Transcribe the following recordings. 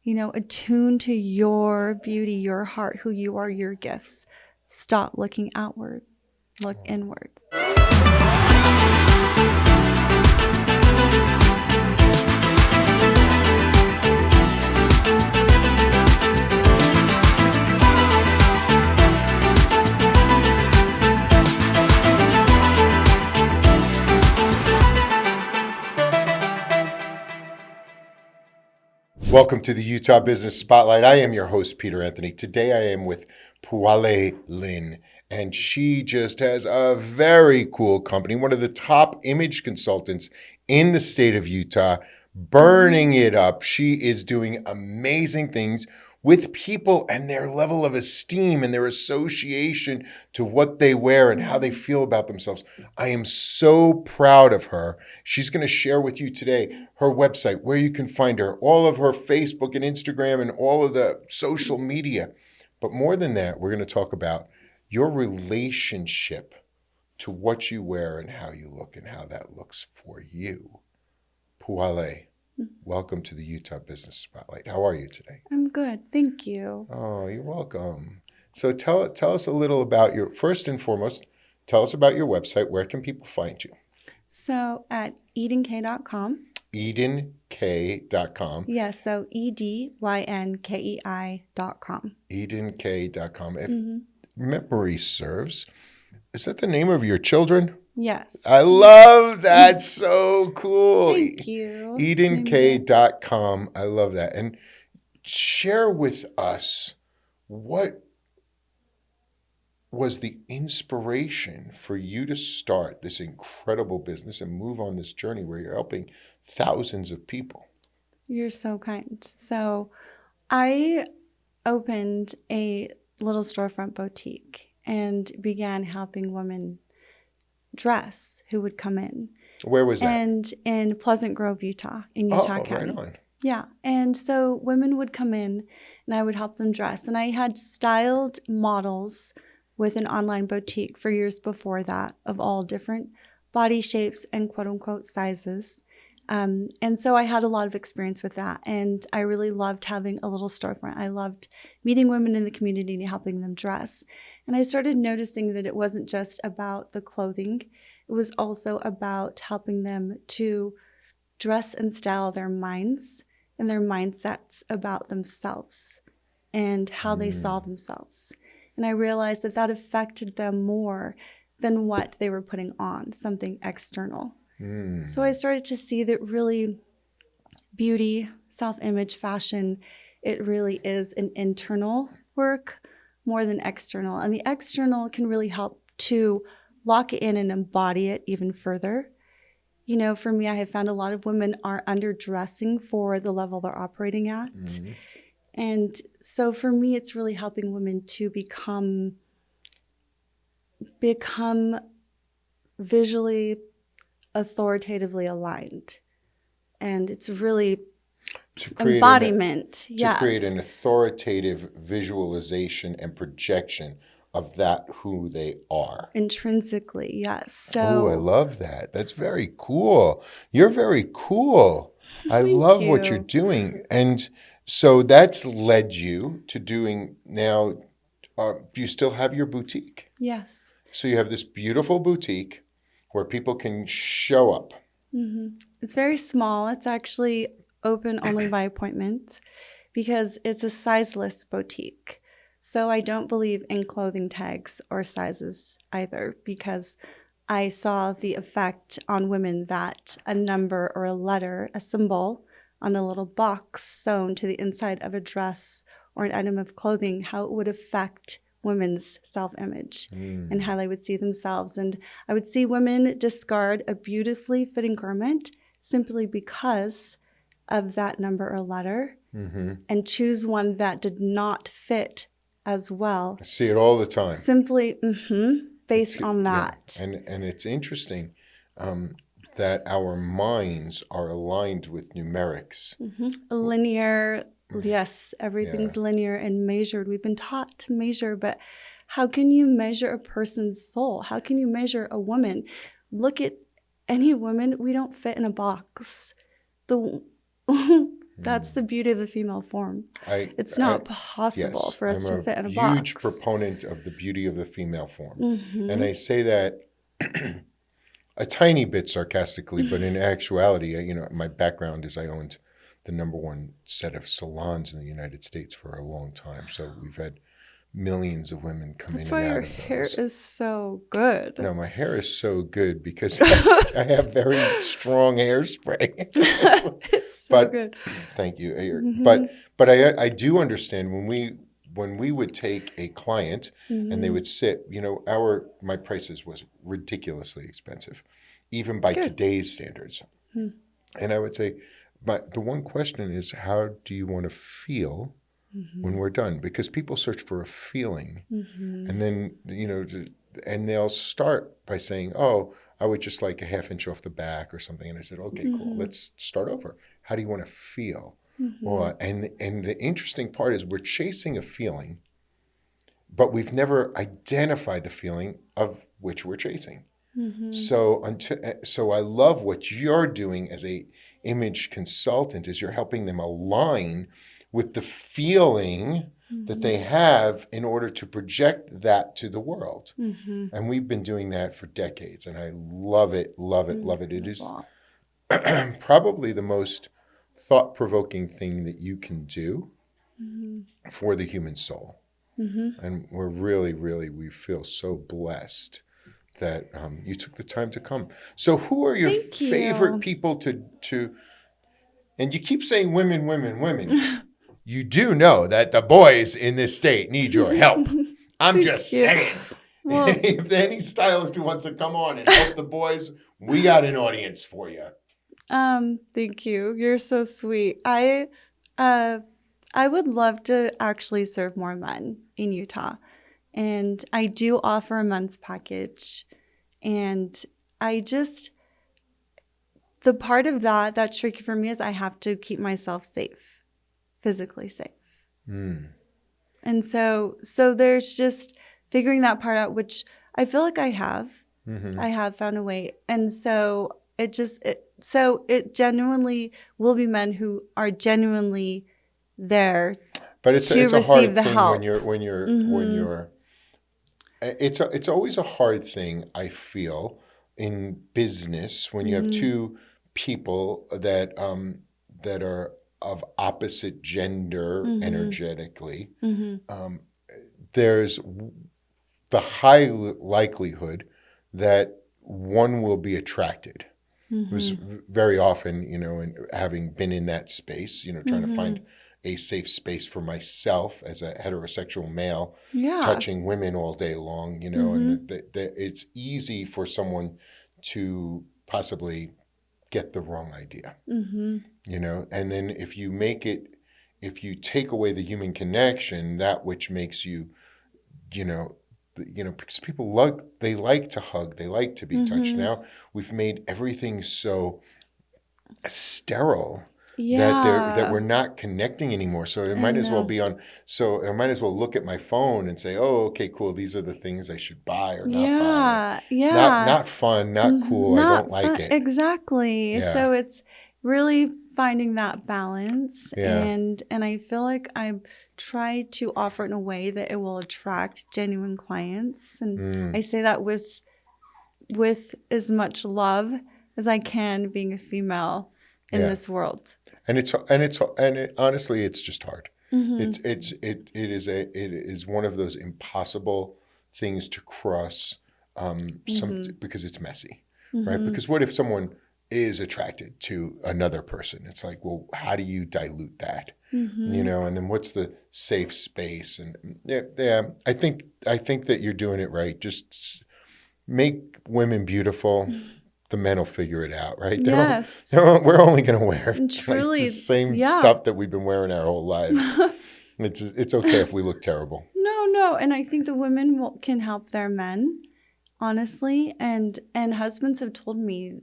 attune to your beauty, your heart, who you are, your gifts. Stop looking outward, look inward. Welcome to the Utah Business Spotlight. I am your host, Peter Anthony. Today I am with Pualei Lynn, and she just has a very cool company, one of the top image consultants in the state of Utah, burning it up. She is doing amazing things with people and their level of esteem and their association to what they wear and how they feel about themselves. I am so proud of her. She's going to share with you today her website, where you can find her, all of her Facebook and Instagram and all of the social media. But more than that, we're going to talk about your relationship to what you wear and how you look and how that looks for you. Pualei, welcome to the Utah Business Spotlight. How are you today? I'm good. Thank you. Oh, you're welcome. So tell us a little about first and foremost, tell us about your website. Where can people find you? So at EdynKei.com. EdynKei.com. Yes, so EdynKei.com. EdynKei.com. If memory serves, is that the name of your children? Yes. I love that. So cool. Thank you. EdynKei.com. I love that. And share with us, what was the inspiration for you to start this incredible business and move on this journey where you're helping thousands of people? You're so kind. So I opened a little storefront boutique and began helping women dress who would come in. Where was that? And in Pleasant Grove, Utah, in Utah County. Right on. Yeah. And so women would come in and I would help them dress. And I had styled models with an online boutique for years before that of all different body shapes and quote unquote sizes. And so I had a lot of experience with that. And I really loved having a little storefront. I loved meeting women in the community and helping them dress. And I started noticing that it wasn't just about the clothing. It was also about helping them to dress and style their minds and their mindsets about themselves and how they saw themselves. And I realized that that affected them more than what they were putting on, something external. So I started to see that really beauty, self-image, fashion, it really is an internal work more than external. And the external can really help to lock it in and embody it even further. You know, for me, I have found a lot of women are underdressing for the level they're operating at. And so for me, it's really helping women to become visually, authoritatively aligned. And it's really embodiment. To create an authoritative visualization and projection of that who they are. Intrinsically, yes. So, I love that. That's very cool. You're very cool. I love what you're doing. And so that's led you to doing now, do you still have your boutique? Yes. So you have this beautiful boutique where people can show up. It's very small. It's actually open only by appointment because it's a sizeless boutique. So I don't believe in clothing tags or sizes either, because I saw the effect on women that a number or a letter, a symbol on a little box sewn to the inside of a dress or an item of clothing, how it would affect women's self-image and how they would see themselves. And I would see women discard a beautifully fitting garment simply because of that number or letter and choose one that did not fit as well. I see it all the time. Simply based on that. Yeah. And it's interesting that our minds are aligned with numerics. Linear. Yes, everything's linear and measured. We've been taught to measure, but how can you measure a person's soul? How can you measure a woman? Look at any woman. We don't fit in a box. That's the beauty of the female form. It's not possible for us to fit in a box. I'm a huge proponent of the beauty of the female form. And I say that a tiny bit sarcastically, but in actuality, my background is I owned the #1 set of salons in the United States for a long time. So we've had millions of women come in and out of those. That's why your hair is so good. No, my hair is so good because I have very strong hairspray. It's so good. Thank you. But I do understand when we would take a client and they would sit, my prices was ridiculously expensive, even by today's standards. And I would say, the one question is, how do you want to feel when we're done? Because people search for a feeling. And then, and they'll start by saying, oh, I would just like a half inch off the back or something. And I said, okay, cool. Let's start over. How do you want to feel? Well, and the interesting part is we're chasing a feeling, but we've never identified the feeling of which we're chasing. So I love what you're doing as a image consultant is you're helping them align with the feeling that they have in order to project that to the world. And we've been doing that for decades, and I love it, love it, love it. It is probably the most thought-provoking thing that you can do for the human soul. And we're really, really, we feel so blessed that you took the time to come. So who are your favorite people to, and you keep saying women, women, women. You do know that the boys in this state need your help. I'm just saying. Well, if any stylist who wants to come on and help the boys, we got an audience for you. Thank you. You're so sweet. I would love to actually serve more men in Utah. And I do offer a men's package. And the part of that's tricky for me is I have to keep myself safe, physically safe. And so there's just figuring that part out, which I feel like I have. I have found a way. And so it genuinely will be men who are genuinely there but it's to a receive hard the thing help. when you're it's always a hard thing, I feel, in business when you have two people that are of opposite gender energetically. There's the high likelihood that one will be attracted. It was very often, and having been in that space, trying to find a safe space for myself as a heterosexual male, touching women all day long, and it's easy for someone to possibly get the wrong idea, and then if you take away the human connection, that which makes you, because people like to hug, they like to be touched. Now we've made everything so sterile that we're not connecting anymore. So it might as well be on. So I might as well look at my phone and say, "Oh, okay, cool. These are the things I should buy or not buy." Not fun, not cool. I don't like it. Exactly. Yeah. So it's really finding that balance, and I feel like I try to offer it in a way that it will attract genuine clients, and I say that with as much love as I can, being a female in this world. And honestly, it's just hard. It is one of those impossible things to cross. Because it's messy, right? Because what if someone is attracted to another person? It's like, well, how do you dilute that? And then what's the safe space? And I think that you're doing it right. Just make women beautiful. The men will figure it out, right? Yes. We're only going to wear truly the same stuff that we've been wearing our whole lives. It's okay if we look terrible. No. And I think the women can help their men, honestly. And husbands have told me,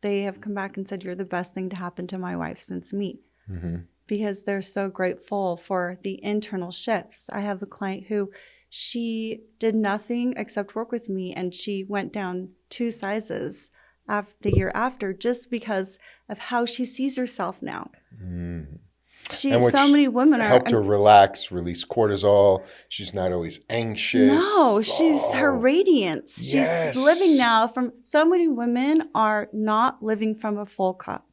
they have come back and said, "You're the best thing to happen to my wife since me." Because they're so grateful for the internal shifts. I have a client who, she did nothing except work with me, and she went down 2 sizes the year after, just because of how she sees herself now. And which So many women are. helped her relax, release cortisol. She's not always anxious. No, she's her radiance. Yes. She's living now from, so many women are not living from a full cup.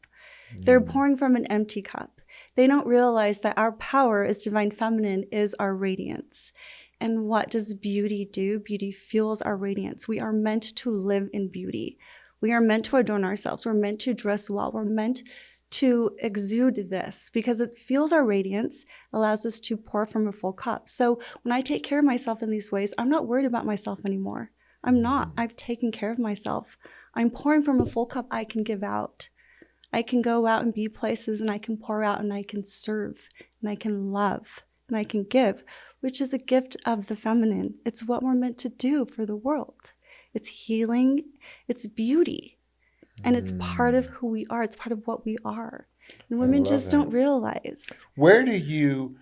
They're pouring from an empty cup. They don't realize that our power as divine feminine is our radiance. And what does beauty do? Beauty fuels our radiance. We are meant to live in beauty. We are meant to adorn ourselves. We're meant to dress well. We're meant to exude this because it fuels our radiance, allows us to pour from a full cup. So when I take care of myself in these ways, I'm not worried about myself anymore. I'm not. I've taken care of myself. I'm pouring from a full cup I can give out. I can go out and be places and I can pour out and I can serve and I can love and I can give, which is a gift of the feminine. It's what we're meant to do for the world. It's healing. It's beauty. And it's part of who we are. It's part of what we are. And women just don't realize. Where do you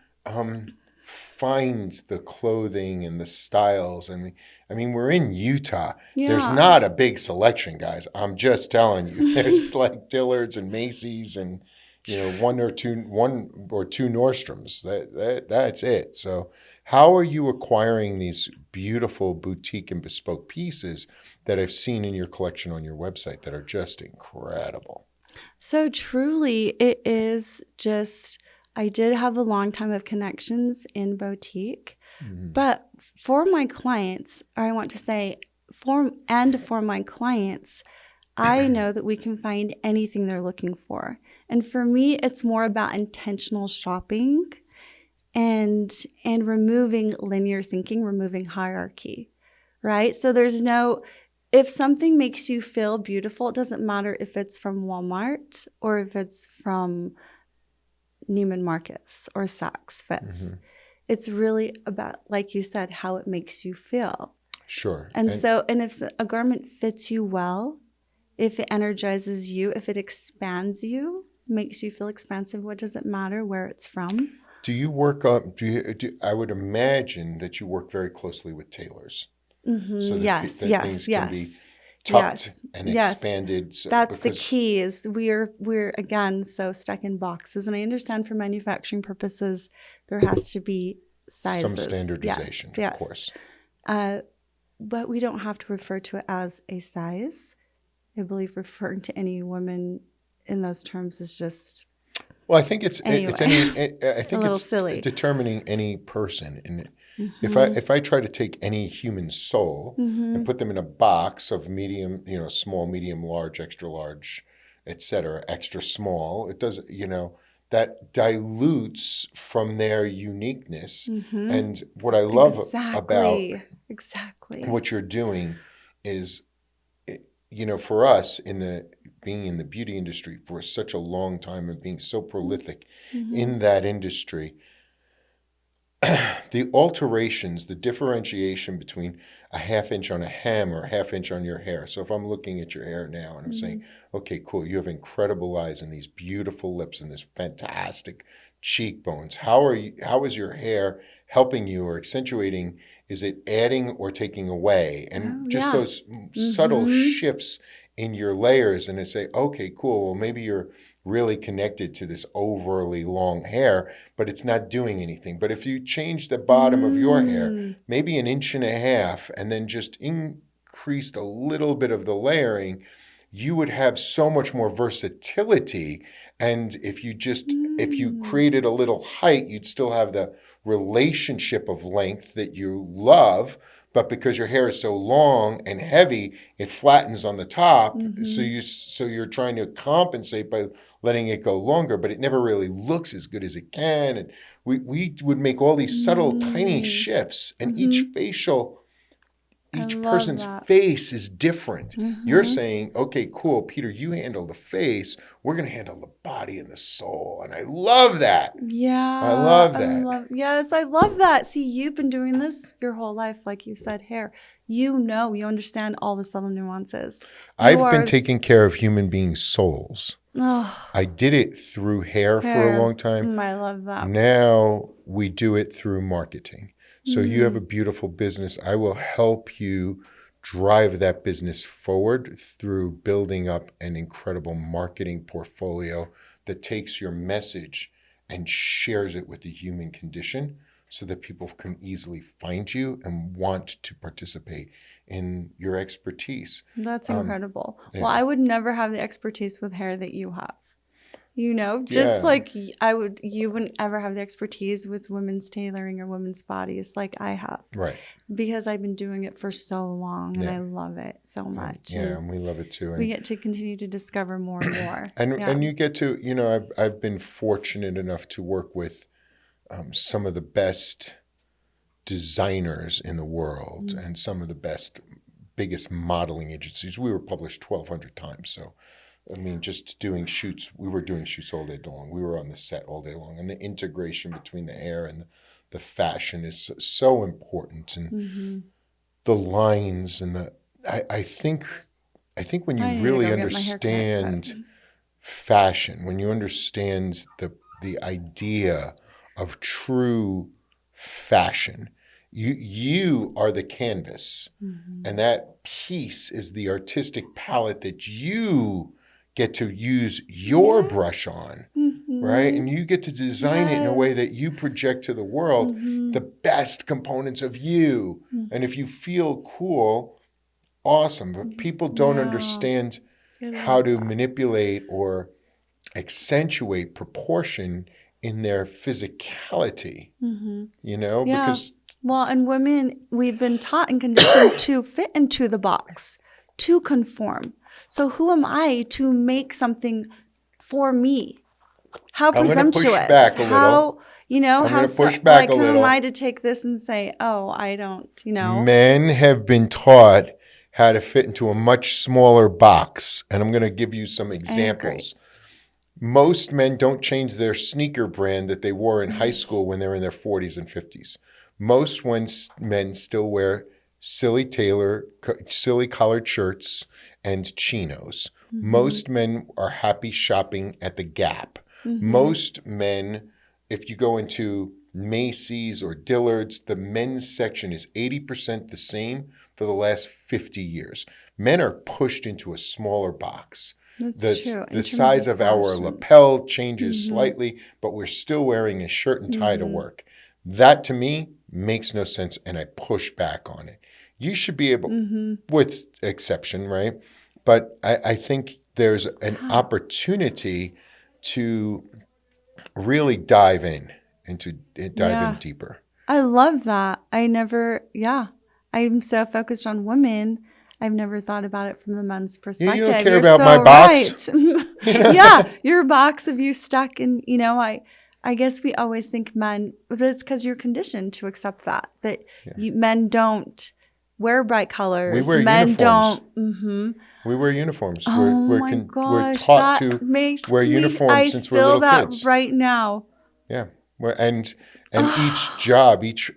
find the clothing and the styles? I mean, we're in Utah. Yeah. There's not a big selection, guys. I'm just telling you. There's like Dillard's and Macy's and one or two Nordstroms. That's it. So how are you acquiring these beautiful boutique and bespoke pieces that I've seen in your collection on your website that are just incredible? So truly, it is just, I did have a long time of connections in boutique, but for my clients, or I want to say for my clients, I know that we can find anything they're looking for. And for me, it's more about intentional shopping and removing linear thinking, removing hierarchy, right? So there's no, if something makes you feel beautiful, it doesn't matter if it's from Walmart or if it's from Neiman Marcus or Saks Fifth. It's really about, like you said, how it makes you feel. Sure. And if a garment fits you well, if it energizes you, if it expands you, makes you feel expansive, what does it matter where it's from? Do you work on, I would imagine that you work very closely with tailors. So that things can be tucked and expanded. So, that's the key is we're again so stuck in boxes. And I understand for manufacturing purposes, there has to be sizes. Some standardization, of course. But we don't have to refer to it as a size. I believe referring to any woman in those terms is just... Well, I think it's silly. Determining any person. And if I try to take any human soul and put them in a box of medium, small, medium, large, extra large, etc., extra small, it does, that dilutes from their uniqueness. And what I love about what you're doing is, for us being in the beauty industry for such a long time and being so prolific in that industry, the alterations, the differentiation between a half inch on a hem or a half inch on your hair. So if I'm looking at your hair now and I'm saying, okay, cool, you have incredible eyes and these beautiful lips and this fantastic cheekbones. How is your hair helping you or accentuating? Is it adding or taking away? And those subtle shifts in your layers, and say, okay, cool, well, maybe you're really connected to this overly long hair, but it's not doing anything. But if you change the bottom of your hair, maybe 1.5 inches, and then just increased a little bit of the layering, you would have so much more versatility. And if you created a little height, you'd still have the relationship of length that you love, but because your hair is so long and heavy, it flattens on the top. So you're trying to compensate by letting it go longer, but it never really looks as good as it can. And we would make all these subtle, tiny shifts, and each person's face is different. You're saying, okay, cool, Peter, you handle the face. We're going to handle the body and the soul. And I love that. Yeah. I love that. Yes, I love that. See, you've been doing this your whole life, like you said, hair. You understand all the subtle nuances. I've been taking care of human beings' souls. Oh, I did it through hair for a long time. I love that. Now we do it through marketing. So you have a beautiful business. I will help you drive that business forward through building up an incredible marketing portfolio that takes your message and shares it with the human condition so that people can easily find you and want to participate in your expertise. That's incredible. Yeah. Well, I would never have the expertise with hair that you have. Just Yeah. like you wouldn't ever have the expertise with women's tailoring or women's bodies like I have. Right. Because I've been doing it for so long and I love it so much. Yeah, and we love it too. And we get to continue to discover more and more. and you get to, I've been fortunate enough to work with some of the best designers in the world and some of the biggest modeling agencies. We were published 1,200 times. So, I mean, just doing shoots, we were doing shoots all day long. We were on the set all day long. And the integration between the hair and the fashion is so important. And the lines and I think when you really understand fashion, when you understand the idea of true fashion, you are the canvas, and that piece is the artistic palette that you get to use your brush on, right? And you get to design it in a way that you project to the world the best components of you. And if you feel cool, awesome. But people don't understand how to manipulate or accentuate proportion in their physicality, because... Well, and women, we've been taught and conditioned to fit into the box, to conform. So who am I to make something for me? How presumptuous. I'm going to push back a little. I'm going to push back a little. Who am I to take this and say, oh, I don't, Men have been taught how to fit into a much smaller box. And I'm going to give you some examples. Most men don't change their sneaker brand that they wore in high school when they're in their 40s and 50s. Most men still wear silly collared shirts and chinos. Most men are happy shopping at the Gap. Most men, if you go into Macy's or Dillard's, the men's section is 80% the same for the last 50 years. Men are pushed into a smaller box. That's true. The size of our lapel changes slightly, but we're still wearing a shirt and tie to work. That, to me, makes no sense, and I push back on it. You should be able, with exception, right? But I think there's an opportunity to really dive in deeper. I love that. I'm so focused on women. I've never thought about it from the men's perspective. You don't care about my box? Right. Yeah, your box of you stuck in, I guess we always think men, but it's because you're conditioned to accept that men don't wear bright colors. We wear men uniforms. don't. We wear uniforms. Oh We're taught to wear uniforms since we're little kids. I feel that right now. Yeah, and each job, each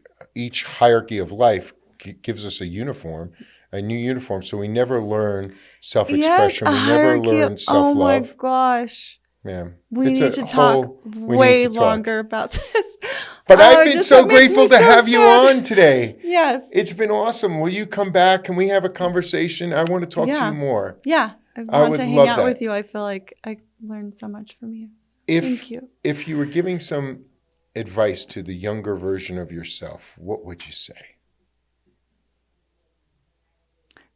hierarchy of life gives us a new uniform. So we never learn self-expression. We never learn self-love. Oh my gosh. Yeah. We need to talk way longer about this. But I've been so grateful to have you on today. Yes. It's been awesome. Will you come back? Can we have a conversation? I want to talk to you more. Yeah. I want to hang out with you. I feel like I learned so much from you. So thank you. If you were giving some advice to the younger version of yourself, what would you say?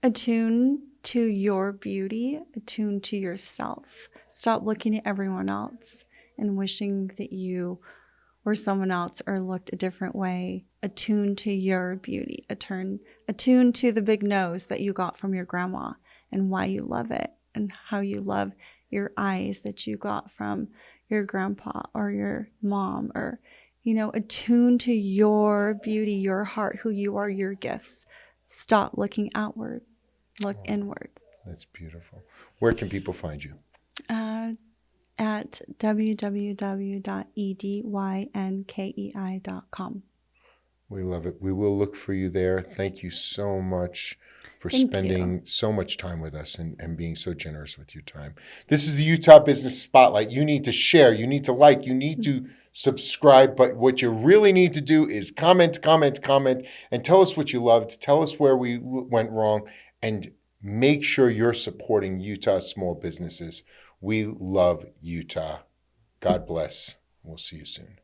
Attune to your beauty, attune to yourself. Stop looking at everyone else and wishing that you were someone else or looked a different way. Attune to your beauty. Attune to the big nose that you got from your grandma and why you love it, and how you love your eyes that you got from your grandpa or your mom, or, attune to your beauty, your heart, who you are, your gifts. Stop looking outward. Look inward. That's beautiful. Where can people find you? At www.EdynKei.com. We love it. We will look for you there. Thank you so much for spending so much time with us and being so generous with your time. This is the Utah Business Spotlight. You need to share. You need to like. You need to subscribe. But what you really need to do is comment, and tell us what you loved. Tell us where we went wrong. And make sure you're supporting Utah small businesses. We love Utah. God bless. We'll see you soon.